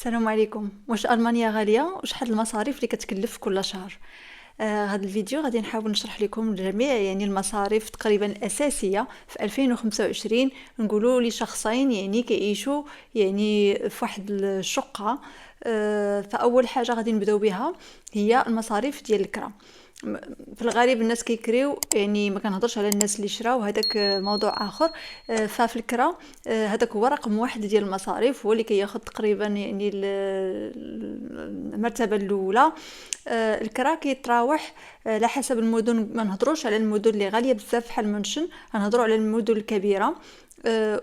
السلام عليكم. واش المانيا غاليه؟ وشحال المصاريف اللي كتكلف كل شهر؟ هذا الفيديو غادي نحاول نشرح لكم الجميع يعني المصاريف تقريبا الاساسيه في 2025. نقولوا لشخصين يعني كيعيشوا يعني في واحد الشقه. فاول حاجه غادي نبداو بها هي المصاريف ديال الكرا. في الغالب الناس كيكريو، يعني ما كنهضرش على الناس اللي شراو، هذاك موضوع اخر. ففي الكرا هذاك هو رقم واحد ديال المصاريف، هو اللي كياخذ تقريبا يعني المرتبه الاولى. الكرا كيتراوح على حسب المدن. ما نهضروش على المدن اللي غاليه بزاف بحال منشن، غنهضروا على المدن الكبيره.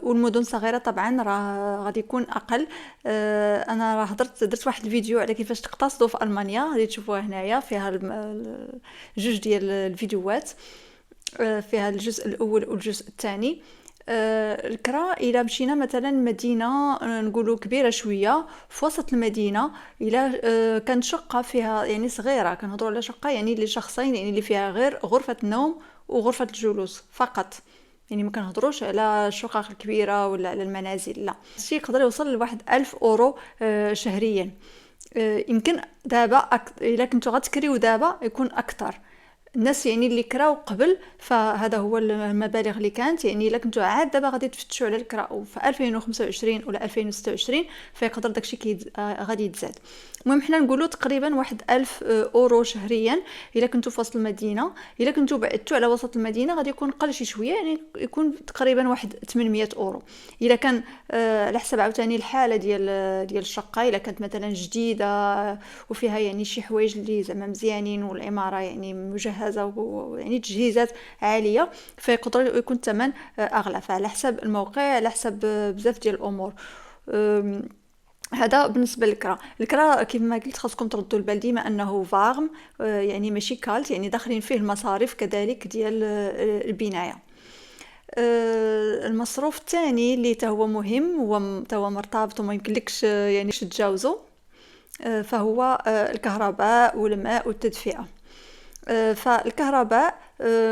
والمدن الصغيره طبعا راه غادي يكون اقل. انا راه درت واحد الفيديو على كيفاش تقتصدوا في المانيا، غادي تشوفوها هنايا، فيها جوج ديال الفيديوهات. فيها الجزء الاول والجزء الثاني. الكرا الى مشينا مثلا مدينه نقولوا كبيره شويه في وسط المدينه، الى كانت شقه فيها يعني صغيره، كنهضروا على شقه يعني لشخصين، يعني اللي فيها غير غرفه النوم وغرفه الجلوس فقط، يعني ما كنهضروش على الشقق الكبيره ولا على المنازل، لا. الشيء يقدر يوصل لواحد 1000 أورو شهريا. يمكن دابا الا كنتو غتكريو دابا يكون اكثر. الناس يعني اللي كراو قبل فهذا هو المبالغ اللي كانت، يعني الا كنتو عاد دابا غادي تفتشوا على الكراء في 2025 ولا 2026 فيقدر داكشي غادي يتزاد. المهم حنا نقولوا تقريبا واحد 1000 أورو شهريا الا كنتو في وسط المدينه. الا كنتو بعدتوا على وسط المدينه غادي يكون قل شي شويه، يعني يكون تقريبا واحد 800 أورو. الا كان على حسب عاوتاني الحاله ديال الشقه، الا كانت مثلا جديده وفيها يعني شي حوايج اللي زعما مزيانين والعماره يعني مجهزه يعني تجهيزات عاليه، فيقدر يكون الثمن اغلى. فعلى حسب الموقع، على حسب بزاف ديال الامور. هذا بالنسبه للكرا كيف ما قلت خاصكم تردوا البال ديما انه فاغم، يعني ماشي كالت، يعني داخلين فيه المصاريف كذلك ديال البنايه. المصروف الثاني اللي هو مهم، هو مرتبط وما يمكنلكش يعني تتجاوزه، فهو الكهرباء والماء والتدفئه. فالكهرباء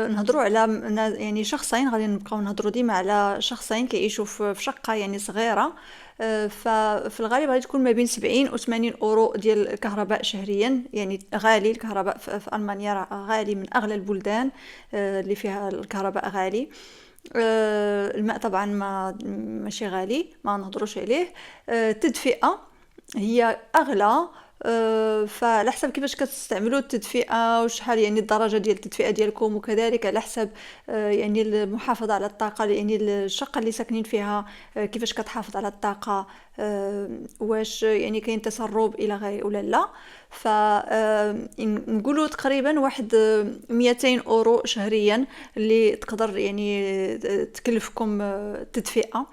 نهضروا على يعني شخصين، غادي نبقاو نهضروا ديما على شخصين كيعيشوا في شقه يعني صغيره. ففي الغالب غادي تكون ما بين 70 و 80 أورو ديال الكهرباء شهريا، يعني غالي. الكهرباء في ألمانيا غالي، من أغلى البلدان اللي فيها الكهرباء غالي. الماء طبعا ماشي غالي، ما نهضروش عليه. التدفئة هي أغلى. فعلى حسب كيفاش كتستعملوا التدفئه وشحال يعني الدرجه ديال التدفئه ديالكم، وكذلك على حسب يعني المحافظه على الطاقه، يعني الشقه اللي ساكنين فيها كيفاش كتحافظ على الطاقه، واش يعني كاين تسرب الى غيره ولا لا. فنقولوا تقريبا واحد 200 أورو شهريا اللي تقدر يعني تكلفكم التدفئه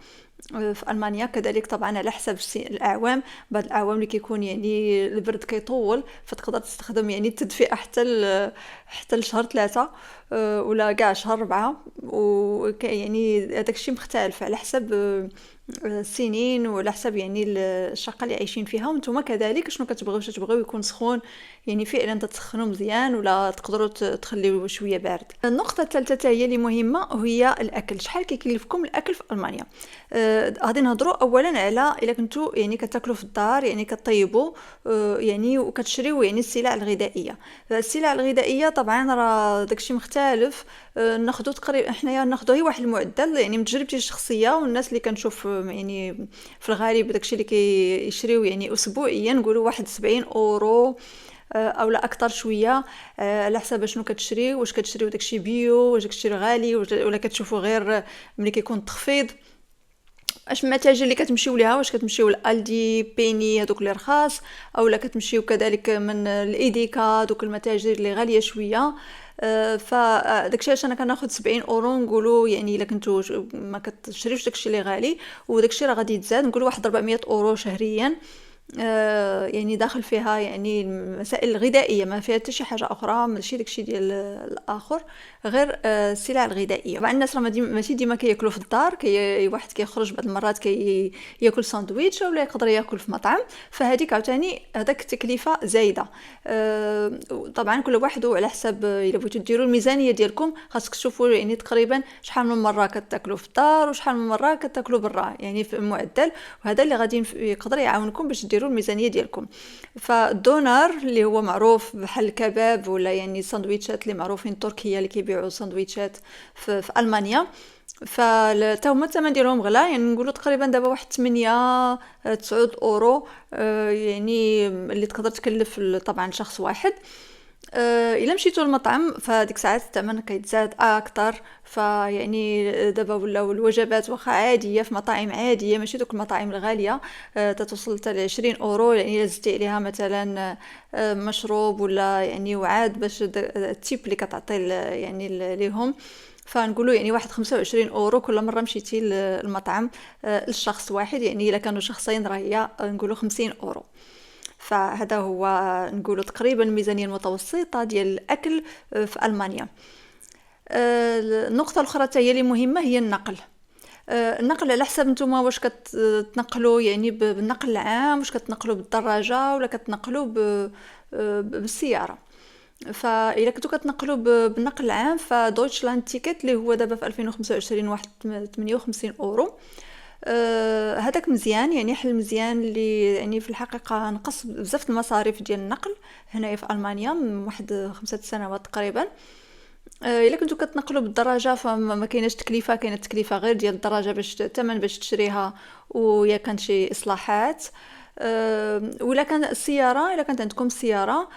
في ألمانيا. كذلك طبعا على حسب الأعوام، بعض الأعوام اللي كيكون يعني البرد كيطول فتقدر تستخدم يعني التدفئة حتى لشهر 3 ولا كاع شهر 4. يعني هذاك الشيء مختلف على حسب السنين وعلى حسب يعني الشقه اللي عايشين فيها. وانتم كذلك شنو كتبغيو، تبغيو يكون سخون يعني فعلا تسخنوا مزيان، ولا تقدروا تخليوه شويه بارد. النقطه الثالثه هي اللي مهمه، هي الاكل. شحال كيكلفكم الاكل في المانيا؟ غادي نهضروا اولا على الا كنتو يعني كتاكلوا في الدار، يعني كطيبوا يعني وكتشريوا يعني السلع الغذائيه. السلع الغذائيه طبعا راه داكشي مختلف. ناخذوا تقريبا حنايا ناخذوا هي واحد المعدل، يعني من تجربتي الشخصيه والناس اللي كنشوف يعني في الغالب داكشي اللي كيشريو يعني اسبوعيا، نقولوا واحد 70 أورو او لا اكثر شويه، على حسب شنو كتشريو، واش كتشريو داكشي بيو، واش داكشي غالي، ولا كتشوفوا غير ملي كيكون التخفيض. اش المتاجر اللي كتمشيو ليها، واش كتمشيو لالدي بيني هذوك اللي رخاص، اولا كتمشيو كذلك من الايديكا دوك المتاجر اللي غاليه شويه. فداكشي علاش انا كناخذ 70 أورو. نقولوا يعني الا كنتو ما كتشريوش داكشي اللي غالي، وداكشي راه غادي يتزاد، نقولوا واحد 400 أورو شهريا. يعني داخل فيها يعني المسائل الغذائيه، ما فيها حتى شي حاجه اخرى، ماشي داكشي ديال الاخر غير السلع الغذائيه. طبعا الناس راه ماشي ديما كياكلوا في الدار، واحد كيخرج بعض المرات ياكل ساندويتش ولا يقدر ياكل في مطعم، فهذيك عاوتاني هذاك التكلفه زايده. طبعا كل واحد على حسب الا بغيتو ديروا الميزانيه ديالكم، خاصك تشوفوا يعني تقريبا شحال من مره كتاكلوا في الدار وشحال من مره كتاكلوا برا، يعني في المعدل. وهذا اللي غادي يقدر يعاونكم باش ديروا ديروا الميزانيه ديالكم. فالدونار اللي هو معروف بحال الكباب ولا يعني ساندويتشات اللي معروفين تركيا اللي كيبيعوا ساندويتشات في المانيا، فتا هما الثمن ديالهم غلا، يعني نقولوا تقريبا دابا واحد 8 9 اورو، يعني اللي تقدر تكلف طبعا شخص واحد. الا مشيتوا للمطعم فديك الساعات الثمن كيتزاد اكثر. فيعني دابا ولاو الوجبات واخا عاديه في مطاعم عاديه ماشي دوك المطاعم الغاليه، تتوصل حتى ل 20 اورو، يعني الا زدتي عليها مثلا مشروب ولا يعني وعاد باش التيب اللي كتعطي يعني ليهم، فنقولوا يعني واحد 25 اورو كل مره مشيتي للمطعم للشخص واحد. يعني الا كانوا شخصين راه هي نقولوا 50 اورو. فهذا هو نقولوا تقريبا الميزانيه المتوسطه ديال الاكل في المانيا. النقطه الاخرى هي اللي مهمه هي النقل. النقل على حسب نتوما واش كتنقلوا يعني بالنقل العام، واش كتنقلوا بالدراجه ولا كتنقلوا بالسياره. فإلا كنتو كتنقلوا بالنقل العام فدويتشلاند تيكت اللي هو دابا في 2025 واحد 58 اورو. هذاك مزيان، يعني حل مزيان اللي يعني في الحقيقه نقص بزاف المصاريف ديال النقل هنايا في المانيا من واحد 5 سنوات تقريبا. الا كنتو كتنقلوا بالدراجه فما كايناش تكلفه، كاينه التكلفه غير ديال الدراجه باش الثمن باش تشريها ويا كان شي اصلاحات. ولا كان السياره، الا كانت عندكم سياره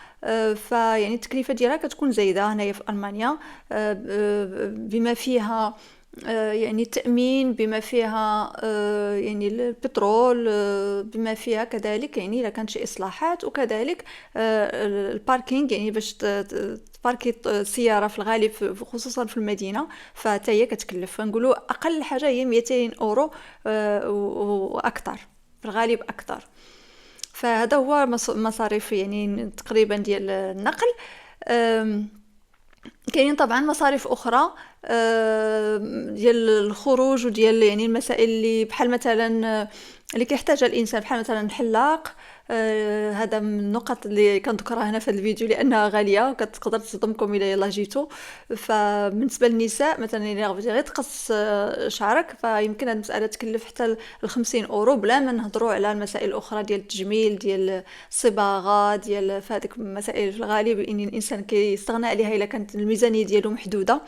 فيعني التكلفه ديالها كتكون زايده هنايا في المانيا، بما فيها يعني التأمين، بما فيها يعني البترول، بما فيها كذلك يعني إذا كانت شي إصلاحات، وكذلك الباركينج يعني باش تباركي السيارة في الغالب خصوصا في المدينة فتا هي كتكلف. نقولوا أقل حاجة هي 200 أورو وأكثر، في الغالب أكثر. فهذا هو مصاريف يعني تقريبا ديال النقل. كاينين طبعا مصاريف اخرى ديال الخروج وديال يعني المسائل اللي بحال مثلا اللي كيحتاجها الانسان، بحال مثلا الحلاق. هذا من النقط اللي كنذكرها هنا في هذا الفيديو لانها غاليه وكتقدر تصدمكم الى يلا جيتو. فبالنسبه للنساء مثلا الا بغيتي غير تقص شعرك فيمكن هذه المساله تكلف حتى ل 50 اورو، بلا ما نهضروا على المسائل الاخرى ديال التجميل ديال الصباغه ديال فهذيك المسائل في الغالب ان الانسان كيستغنى عليها الا كانت الميزانيه ديالو محدوده،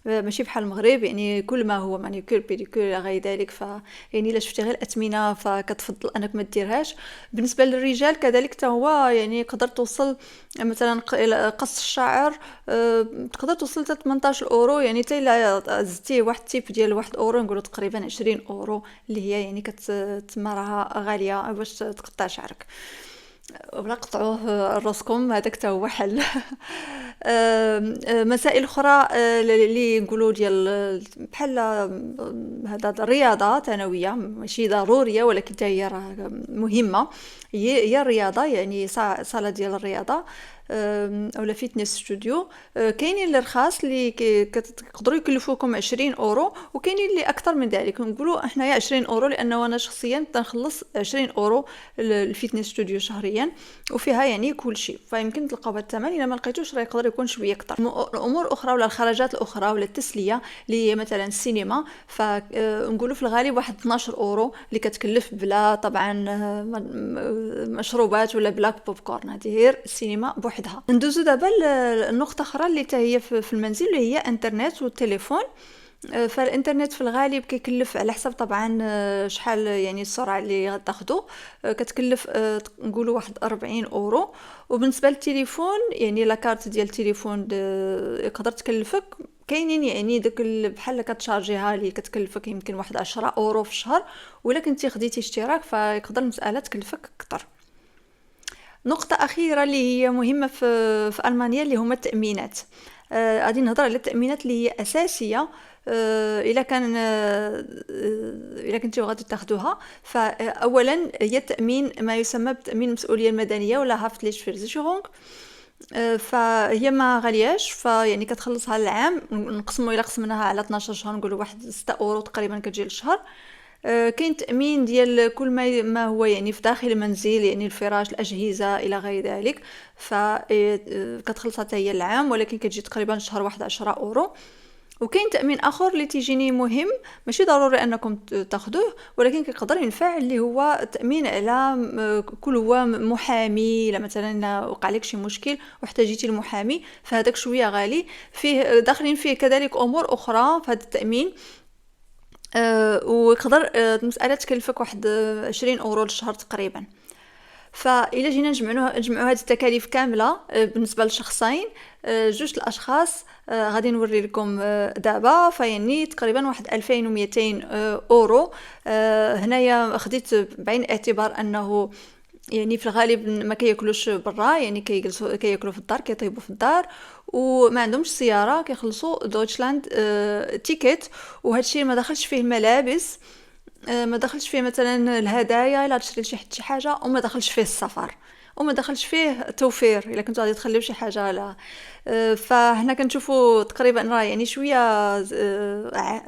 ماشي بحال المغرب يعني كل ما هو مانيكير بيديكير الى غير ذلك. يعني الا شفتي غير الاثمنه فكتفضل انك ما ديرهاش. بالنسبه للرجال كذلك حتى هو يعني يقدر توصل مثلا قص الشعر تقدر توصل حتى 18 اورو، يعني حتى الا زدتي واحد تيب ديال 1 اورو نقولوا تقريبا 20 اورو اللي هي يعني كتما راها غاليه باش تقطع شعرك ولا قطعوه راسكم. هذاك حتى هو حل. مسائل اخرى اللي نقولوا ديال بحال هذا الرياضه ثانويه ماشي ضروريه ولكن حتى هي راه مهمه، هي الرياضه يعني صاله ديال الرياضه اولا فيتنس ستوديو. كاينين اللي رخاص اللي كيقدروا يكلفوكم 20 اورو، وكاينين اللي اكثر من ذلك. نقولوا احنا 20 اورو لانه انا شخصيا تنخلص 20 اورو الفيتنس ستوديو شهريا وفيها يعني كل شيء. فيمكن تلقاو هذا الثمن، الا ما لقيتوش راه يقدر يكون شويه اكثر. الامور اخرى ولا الخرجات الاخرى ولا التسليه اللي هي مثلا السينما فنقولوا في الغالب واحد 12 اورو اللي كتكلف بلا طبعا مشروبات ولا بلا بوب كورن، هذه غير السينما بوحدها. ندوزو دابا النقطه اخرى اللي هي في المنزل اللي هي انترنت والتليفون. فالانترنت في الغالب كيكلف على حسب طبعا شحال يعني السرعه اللي غتاخدو، كتكلف نقولوا واحد 40 اورو. وبالنسبه للتليفون يعني لاكارت ديال التليفون يقدر تكلفك كاينين يعني داك بحال كتشارجيها اللي كتكلفك يمكن واحد 10 اورو في الشهر، ولا كنتي خديتي اشتراك فيقدر المساله تكلفك اكثر. نقطة أخيرة اللي هي مهمة في ألمانيا اللي هما التأمينات. غادي نهضر على التأمينات اللي هي أساسية إلا كنتو غادي تاخدوها. فأولا هي التأمين ما يسمى بتأمين المسؤولية المدنية ولا هافتليشفيرزيشرونغ. فهي ما غالياش، فيعني كتخلصها العام نقسموا الى قسمناها على 12 شهر نقولوا واحد 6 اورو تقريبا كتجي للشهر. كاين تأمين ديال كل ما هو يعني في داخل المنزل يعني الفراش الأجهزة إلى غير ذلك، فكتخلصها حتى هي العام ولكن كتجي تقريبا شهر واحد 10 أورو. وكاين تامين اخر اللي تيجيني مهم، ماشي ضروري انكم تاخذوه، ولكن كيقدر ينفع، اللي هو تامين على كل هو محامي. الا مثلا وقع لك شي مشكل واحتاجيتي المحامي، فهذاك شويه غالي، فيه داخلين فيه كذلك امور اخرى في هذا التامين. ويقدر المساله تكلفك واحد 20 اورو للشهر تقريبا. فإلا جينا نجمعوا هذه التكاليف كاملة بالنسبة للشخصين، جوج الأشخاص، غادي نوري لكم دابا، فيعني تقريبا واحد 2200 أورو. هنايا خديت بعين الاعتبار أنه يعني في الغالب ما كياكلوش برا، يعني كياكلوا في الدار، كيطيبوا في الدار، وما عندهمش سياره، كيخلصوا دويتشلاند تيكيت. وهذا الشيء ما دخلش فيه الملابس، ما دخلش فيه مثلا الهدايا الا تشري لشي حد شي حاجه، وما دخلش فيه السفر، وما دخلش فيه توفير الا كنتو غادي تخليو شي حاجه لا. فهنا كنشوفوا تقريبا راه يعني شويه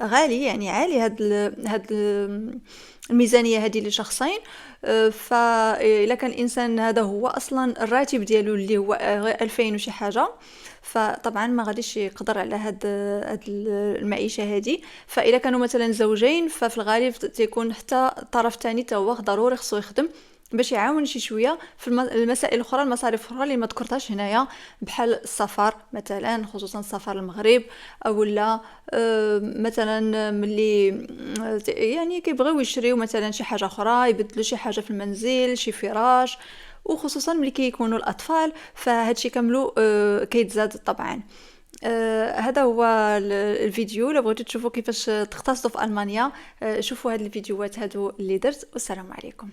غالي، يعني عالي هاد الميزانيه هذه لشخصين. فإلا كان الانسان هذا هو اصلا الراتب ديالو اللي هو 2000 وشي حاجه، فطبعا ما غاديش يقدر على هاد المعيشه هذه. فإلا كانوا مثلا زوجين، ففي الغالب تيكون حتى الطرف الثاني تا هو ضروري خصو يخدم باش يعاون شي شويه في المسائل الاخرى، المصاريف الاخرى اللي ما ذكرتهاش هنايا، بحال السفر مثلا، خصوصا السفر للمغرب، او لا مثلا ملي يعني كيبغيو يشريو مثلا شي حاجه اخرى، يبدلوا شي حاجه في المنزل، شي فراش، وخصوصا ملي كيكونوا الاطفال، فهادشي كاملو كيتزاد طبعا. هذا هو الفيديو. لو بغيتو تشوفوا كيفاش تقتصدوا في ألمانيا، شوفوا هاد الفيديوهات هادو اللي درت، والسلام عليكم.